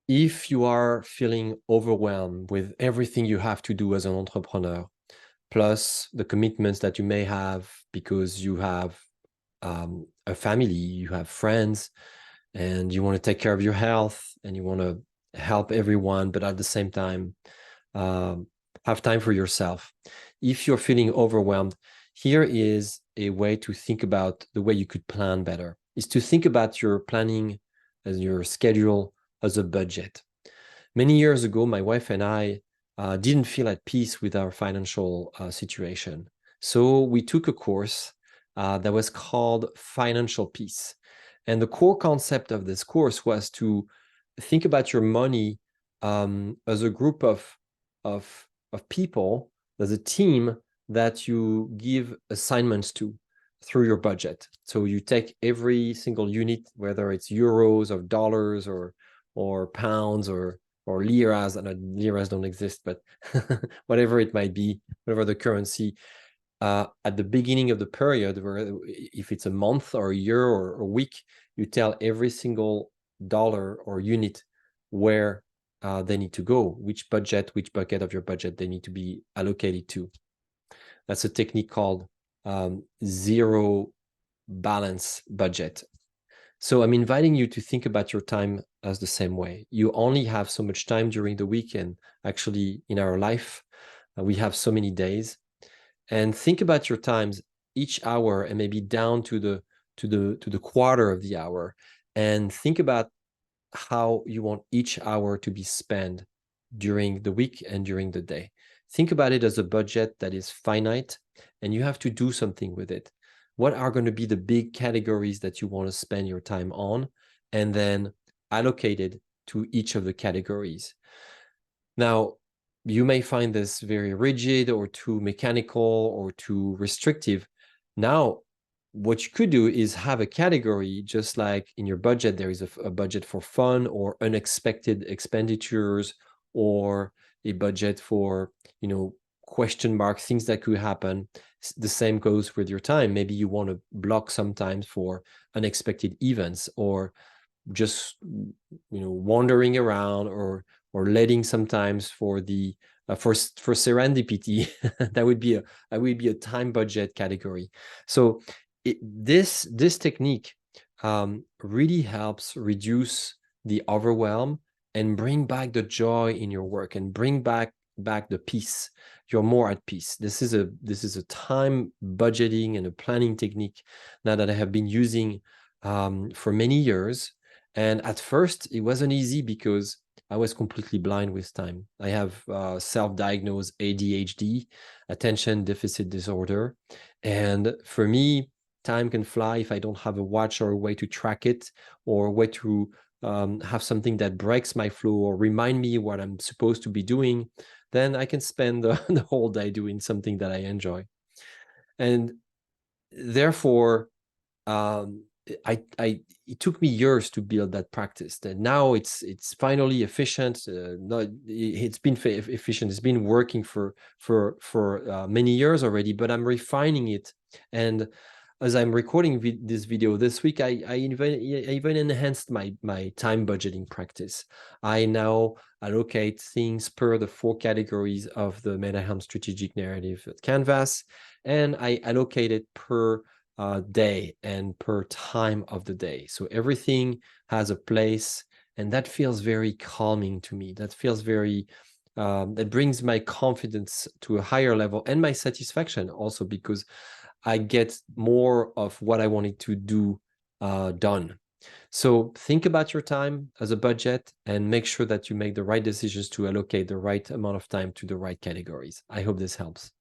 If you are feeling overwhelmed with everything you have to do as an entrepreneur, plus the commitments that you may have because you have a family, you have friends, and you want to take care of your health and you want to help everyone, but at the same time, um, have time for yourself. If you're feeling overwhelmed, here is a way to think about the way you could plan better, is to think about your planning as your schedule as a budget. Many years ago, my wife and I didn't feel at peace with our financial situation. So we took a course that was called Financial Peace. And the core concept of this course was to think about your money as a group of people, as a team that you give assignments to through your budget. So you take every single unit, whether it's euros or dollars or pounds or liras, and liras don't exist, but whatever it might be, whatever the currency, at the beginning of the period, where if it's a month or a year or a week, you tell every single dollar or unit where they need to go, which bucket of your budget they need to be allocated to. That's a technique called zero balance budget. So I'm inviting you to think about your time as the same way. You only have so much time during the week, and actually in our life, we have so many days. And think about your times each hour, and maybe down to the quarter of the hour, and think about how you want each hour to be spent during the week and during the day. Think about it as a budget that is finite, and you have to do something with it. What are going to be the big categories that you want to spend your time on, and then allocate it to each of the categories. Now, you may find this very rigid or too mechanical or too restrictive. Now, what you could do is have a category, just like in your budget, there is a budget for fun or unexpected expenditures, or a budget for, question mark, things that could happen. The same goes with your time. Maybe you want to block sometimes for unexpected events, or just wandering around, or letting sometimes for the for serendipity. That would be a time budget category. So this technique really helps reduce the overwhelm and bring back the joy in your work, and bring back the peace. You're more at peace. This is a time budgeting and a planning technique now that I have been using for many years. And at first, it wasn't easy because I was completely blind with time. I have self-diagnosed ADHD, attention deficit disorder. And for me, time can fly if I don't have a watch or a way to track it, or a way to have something that breaks my flow or remind me what I'm supposed to be doing. Then I can spend the whole day doing something that I enjoy. And therefore, it took me years to build that practice. And now it's finally efficient. It's been efficient. It's been working for many years already, but I'm refining it. And as I'm recording this video this week, I even enhanced my time budgeting practice. I now allocate things per the 4 categories of the MetaHelm strategic narrative canvas, and I allocate it per day and per time of the day. So everything has a place, and that feels very calming to me. That feels very, that brings my confidence to a higher level, and my satisfaction also, because I get more of what I wanted to do done. So think about your time as a budget, and make sure that you make the right decisions to allocate the right amount of time to the right categories. I hope this helps.